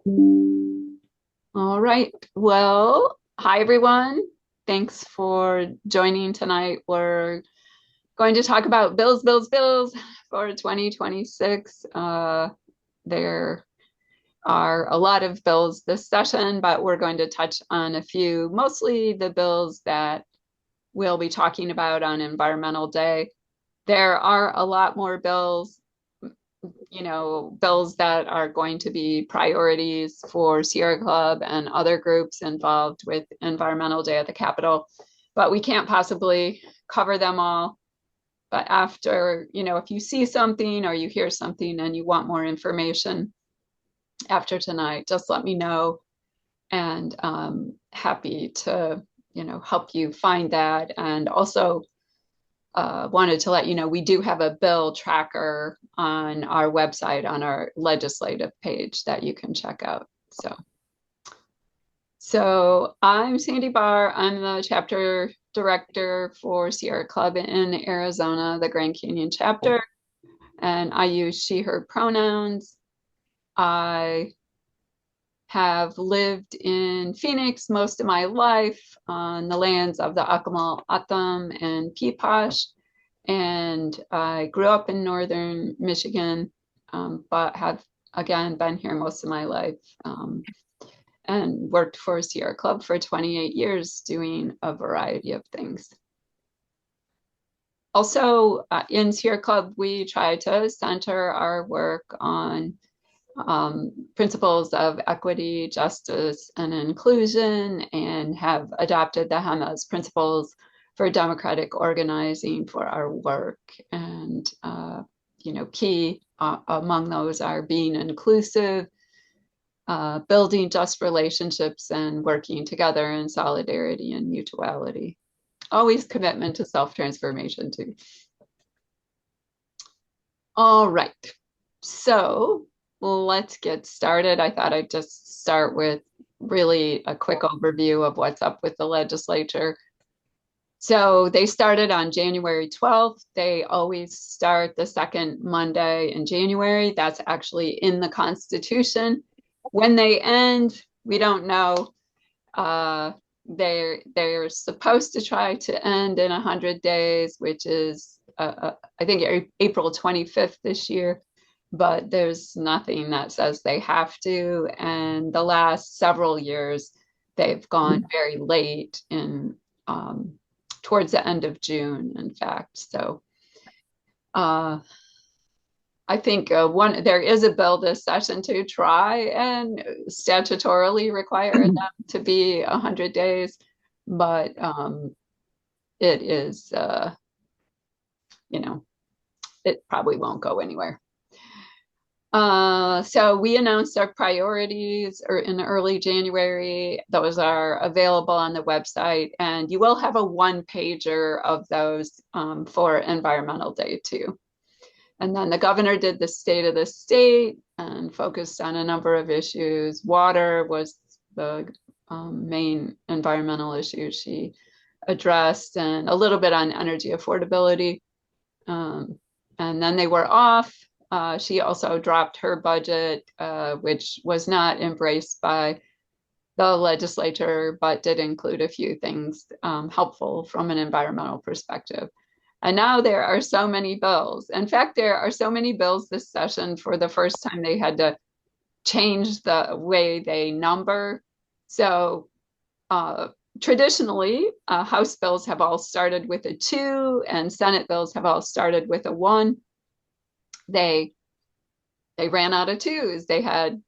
All right. Well, hi everyone. Thanks for joining tonight. We're going to talk about bills for 2026. There are a lot of bills this session, but we're going to touch on a few, mostly the bills that we'll be talking about on Environmental Day. There are a lot more bills, bills that are going to be priorities for Sierra Club and other groups involved with Environmental Day at the Capitol, but we can't possibly cover them all. But after, if you see something or you hear something and you want more information after tonight, just let me know. And happy to, help you find that. And also, wanted to let you know we do have a bill tracker on our website on our legislative page that you can check out. So I'm Sandy Barr. I'm the chapter director for Sierra Club in Arizona, the Grand Canyon chapter, and I use she, her pronouns. I have lived in Phoenix most of my life on the lands of the Akmal Atam and Pipash. And I grew up in northern Michigan, but have again been here most of my life and worked for Sierra Club for 28 years doing a variety of things. Also, in Sierra Club, we try to center our work on principles of equity, justice, and inclusion, and have adopted the HEMA's principles for democratic organizing for our work. And, key among those are being inclusive, building just relationships, and working together in solidarity and mutuality. Always commitment to self-transformation too. All right. So let's get started. I thought I'd just start with really a quick overview of what's up with the legislature. So they started on January 12th. They always start the second Monday in January. That's actually in the Constitution. When they end, we don't know. They're supposed to try to end in 100 days, which is I think April 25th this year, but there's nothing that says they have to. And the last several years, they've gone very late in towards the end of June, in fact. So I think there is a bill this session to try and statutorily require them to be 100 days, but it is, it probably won't go anywhere. So we announced our priorities in early January. Those are available on the website, and you will have a one-pager of those for Environmental Day too. And then the governor did the state of the state and focused on a number of issues. Water was the main environmental issue she addressed, and a little bit on energy affordability. And then they were off. She also dropped her budget, which was not embraced by the legislature, but did include a few things helpful from an environmental perspective. And now there are so many bills. In fact, there are so many bills this session. For the first time, they had to change the way they number. So traditionally, House bills have all started with a 2, and Senate bills have all started with a 1. They ran out of 2s. They had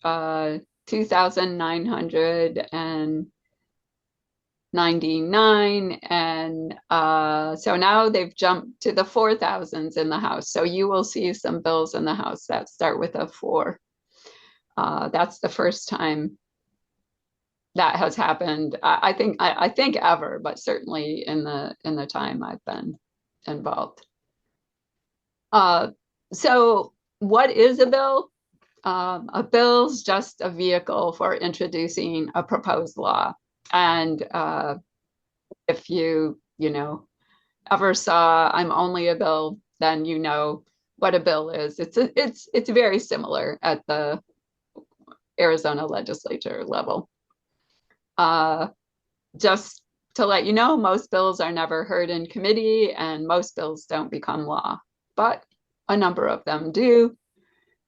2,999, and so now they've jumped to the 4,000s in the House. So you will see some bills in the House that start with a 4. That's the first time that has happened. I think ever, but certainly in the time I've been involved. So what is a bill? A bill's just a vehicle for introducing a proposed law. And if you ever saw I'm Only a Bill, then you know what a bill is. It's very similar Arizona Legislature level. Just to let you know, most bills are never heard in committee and most bills don't become law, but a number of them do.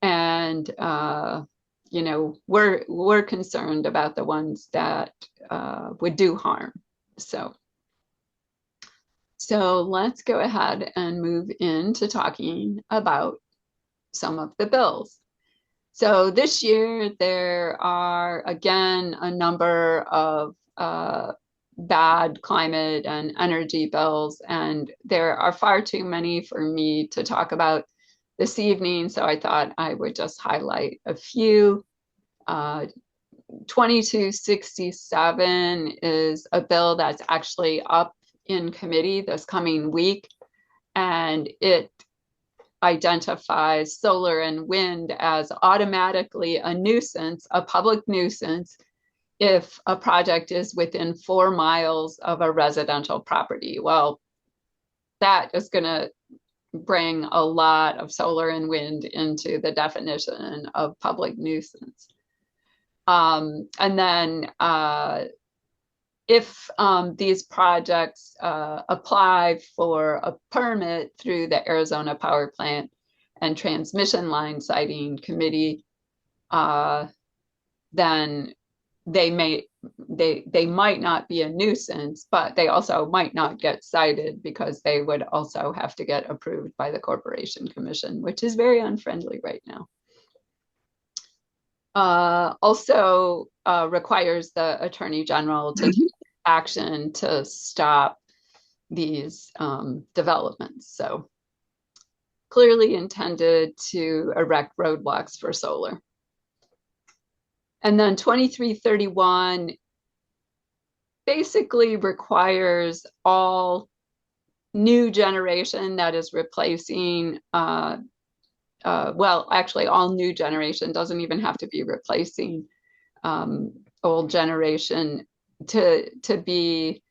And, we're concerned about the ones that would do harm. So let's go ahead and move into talking about some of the bills. So this year, there are, again, a number of bad climate and energy bills, and there are far too many for me to talk about this evening, so I thought I would just highlight a few. 2267 is a bill that's actually up in committee this coming week, and it identifies solar and wind as automatically a nuisance, a public nuisance, if a project is within 4 miles of a residential property. Well, that is going to bring a lot of solar and wind into the definition of public nuisance. And then if these projects apply for a permit through the Arizona Power Plant and Transmission Line Siting Committee, then they might not be a nuisance, but they also might not get cited because they would also have to get approved by the Corporation Commission, which is very unfriendly right now. Also requires the Attorney General to take action to stop these developments. So clearly intended to erect roadblocks for solar. And then 2331 basically requires all new generation that is replacing, well, actually all new generation, doesn't even have to be replacing old generation, to be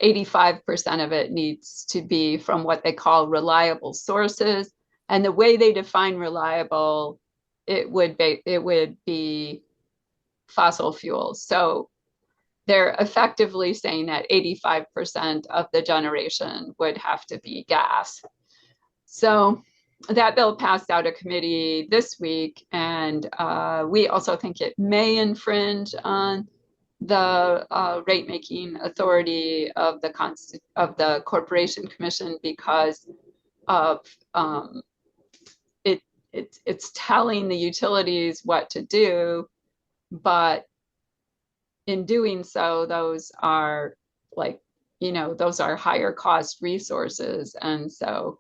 85% of it needs to be from what they call reliable sources. And the way they define reliable, it would be fossil fuels. So they're effectively saying that 85% of the generation would have to be gas. So that bill passed out of committee this week, and we also think it may infringe on the rate-making authority of the Corporation Commission because of it's telling the utilities what to do, but in doing so, those are those are higher cost resources, and so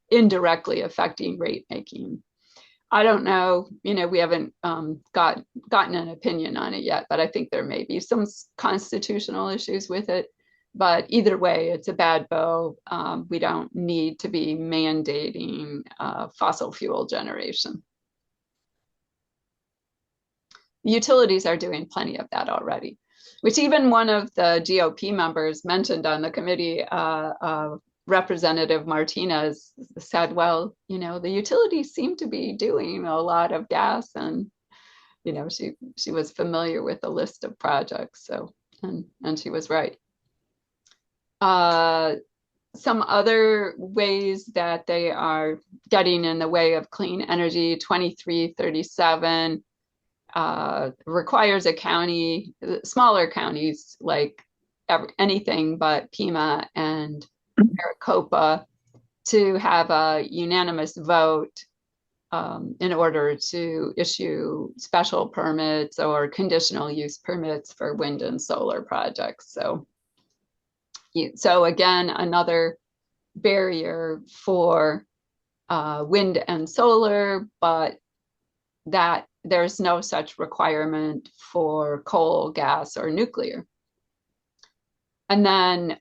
indirectly affecting rate making. I don't know, we haven't gotten an opinion on it yet, but I think there may be some constitutional issues with it. But either way, it's a bad bill. We don't need to be mandating fossil fuel generation. Utilities are doing plenty of that already, which even one of the GOP members mentioned on the committee, Representative Martinez, said, well, the utilities seem to be doing a lot of gas, and she was familiar with the list of projects, so and she was right. Some other ways that they are getting in the way of clean energy, 2337 requires a county, smaller counties like anything but Pima and Maricopa, to have a unanimous vote in order to issue special permits or conditional use permits for wind and solar projects. So again, another barrier for wind and solar, but that there's no such requirement for coal, gas, or nuclear. And then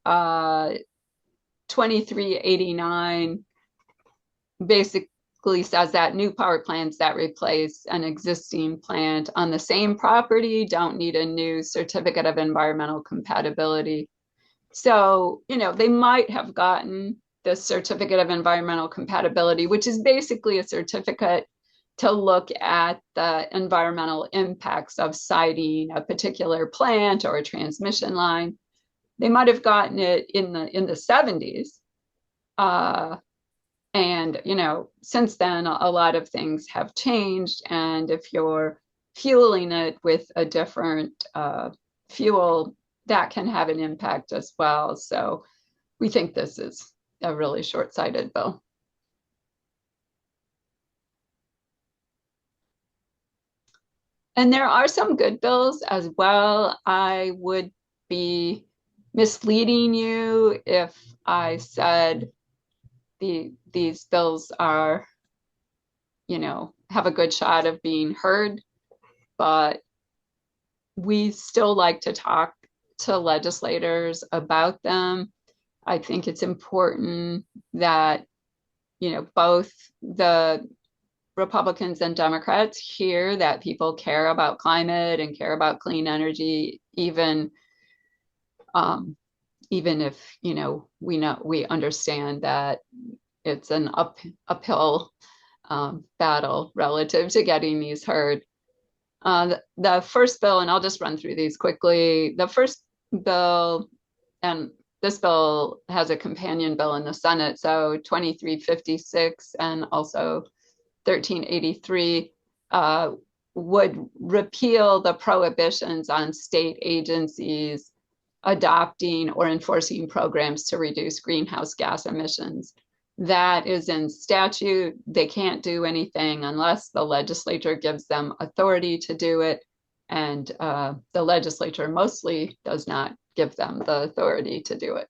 2389 basically says that new power plants that replace an existing plant on the same property don't need a new certificate of environmental compatibility. So, they might have gotten the certificate of environmental compatibility, which is basically a certificate to look at the environmental impacts of siting a particular plant or a transmission line. They might have gotten it in the 70s. And, since then, a lot of things have changed. And if you're fueling it with a different fuel, that can have an impact as well. So we think this is a really short-sighted bill. And there are some good bills as well. I would be misleading you if I said these bills are, have a good shot of being heard, but we still like to talk to legislators about them. I think it's important that, both the Republicans and Democrats hear that people care about climate and care about clean energy, even if we understand that it's an uphill battle relative to getting these heard. The first bill, and I'll just run through these quickly. The first bill, and this bill has a companion bill in the Senate, so 2356 and also 1383 would repeal the prohibitions on state agencies adopting or enforcing programs to reduce greenhouse gas emissions. That is in statute. They can't do anything unless the legislature gives them authority to do it. And the legislature mostly does not give them the authority to do it.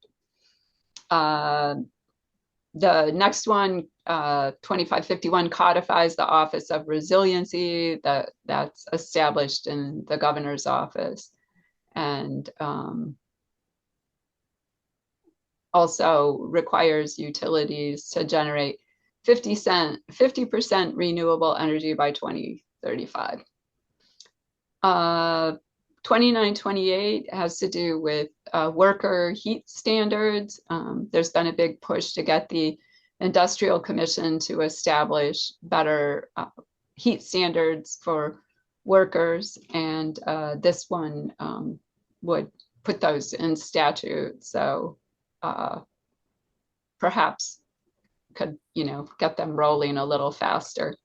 The next one, 2551, codifies the Office of Resiliency that's established in the governor's office. And also requires utilities to generate 50% renewable energy by 2035. 2928 has to do with worker heat standards. There's been a big push to get the Industrial Commission to establish better heat standards for workers, and this one would put those in statute. So perhaps could, get them rolling a little faster.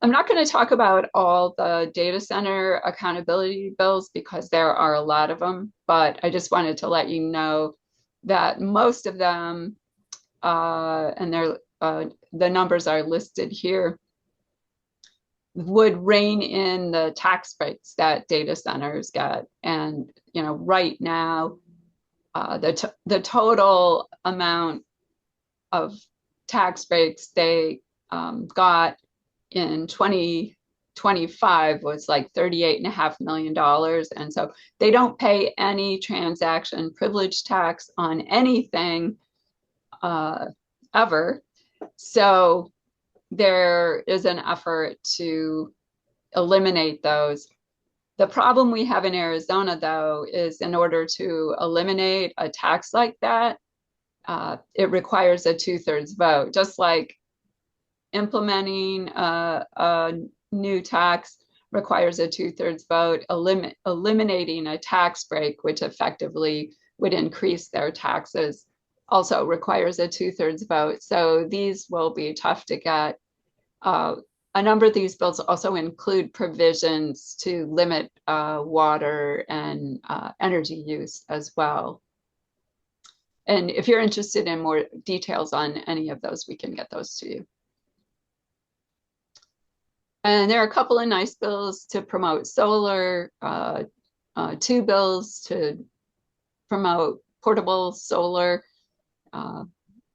I'm not going to talk about all the data center accountability bills because there are a lot of them, but I just wanted to let you know that most of them, and the numbers are listed here, would rein in the tax breaks that data centers get. And, right now, the total amount of tax breaks they got in 2025 was like $38.5 million. And so they don't pay any transaction privilege tax on anything ever. So there is an effort to eliminate those. The problem we have in Arizona, though, is in order to eliminate a tax like that, it requires a 2/3 vote. Just like implementing a new tax requires a 2/3 vote, eliminating a tax break, which effectively would increase their taxes, also requires a 2/3 vote. So these will be tough to get. A number of these bills also include provisions to limit water and energy use as well. And if you're interested in more details on any of those, we can get those to you. And there are a couple of nice bills to promote solar, 2 bills to promote portable solar.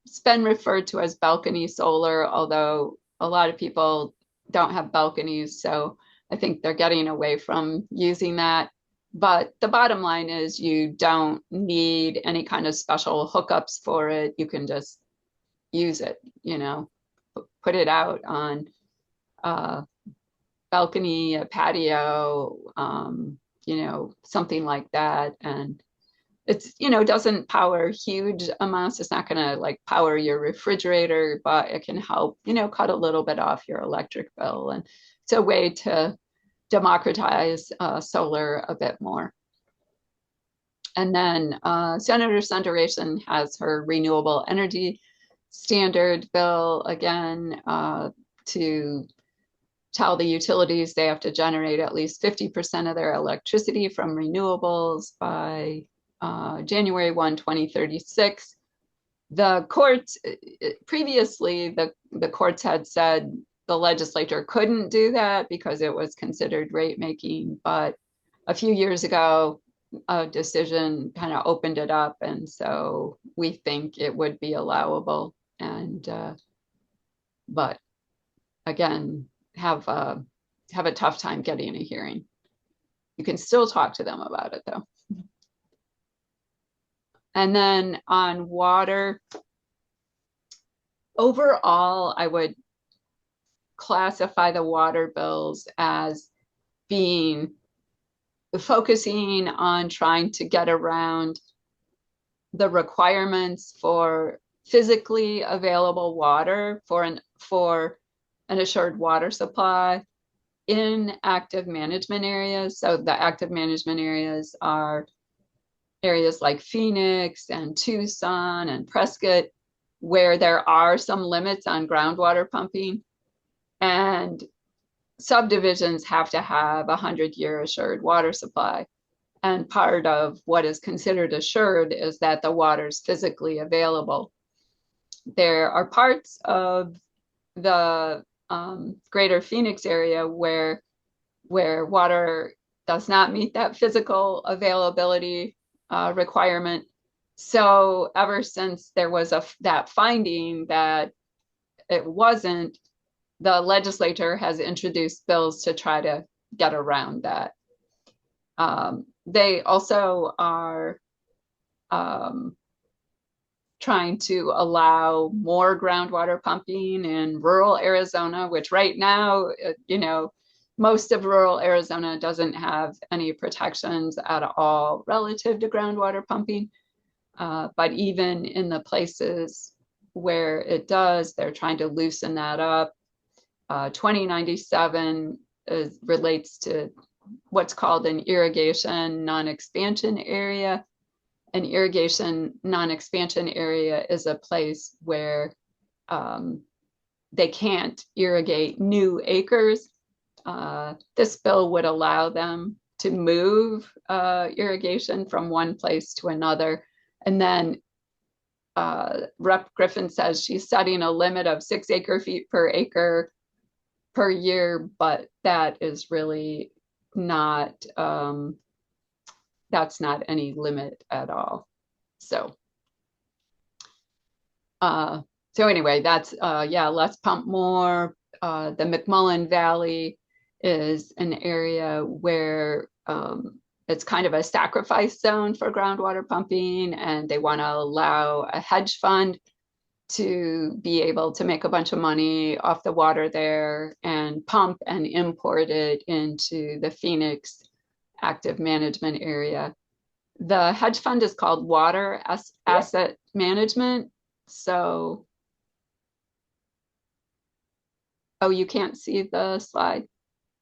It's been referred to as balcony solar, although a lot of people don't have balconies, so I think they're getting away from using that. But the bottom line is you don't need any kind of special hookups for it. You can just use it, put it out on a balcony, a patio, something like that. And it's, doesn't power huge amounts. It's not going to like power your refrigerator, but it can help, cut a little bit off your electric bill. And it's a way to democratize solar a bit more. And then Senator Sundaration has her renewable energy standard bill again to tell the utilities they have to generate at least 50% of their electricity from renewables by January 1, 2036. The courts, previously, the courts had said the legislature couldn't do that because it was considered rate making. But a few years ago, a decision kind of opened it up. And so we think it would be allowable. And, but again, have a tough time getting a hearing. You can still talk to them about it though. And then on water, overall, I would classify the water bills as being focusing on trying to get around the requirements for physically available water for an assured water supply in active management areas. So the active management areas are areas like Phoenix and Tucson and Prescott, where there are some limits on groundwater pumping. And subdivisions have to have a 100-year assured water supply. And part of what is considered assured is that the water is physically available. There are parts of the greater Phoenix area where water does not meet that physical availability requirement. So ever since there was that finding that it wasn't, the legislature has introduced bills to try to get around that. They also are trying to allow more groundwater pumping in rural Arizona, which right now, most of rural Arizona doesn't have any protections at all relative to groundwater pumping. But even in the places where it does, they're trying to loosen that up. 2097 relates to what's called an irrigation non-expansion area. An irrigation non-expansion area is a place where they can't irrigate new acres. This bill would allow them to move irrigation from one place to another. And then Rep. Griffin says she's setting a limit of 6 acre-feet per acre per year, but that is really not, that's not any limit at all. So anyway, that's, let's pump more. The McMullen Valley is an area where it's kind of a sacrifice zone for groundwater pumping, and they want to allow a hedge fund to be able to make a bunch of money off the water there and pump and import it into the Phoenix active management area. The hedge fund is called Water Asset Management. So, oh, you can't see the slide?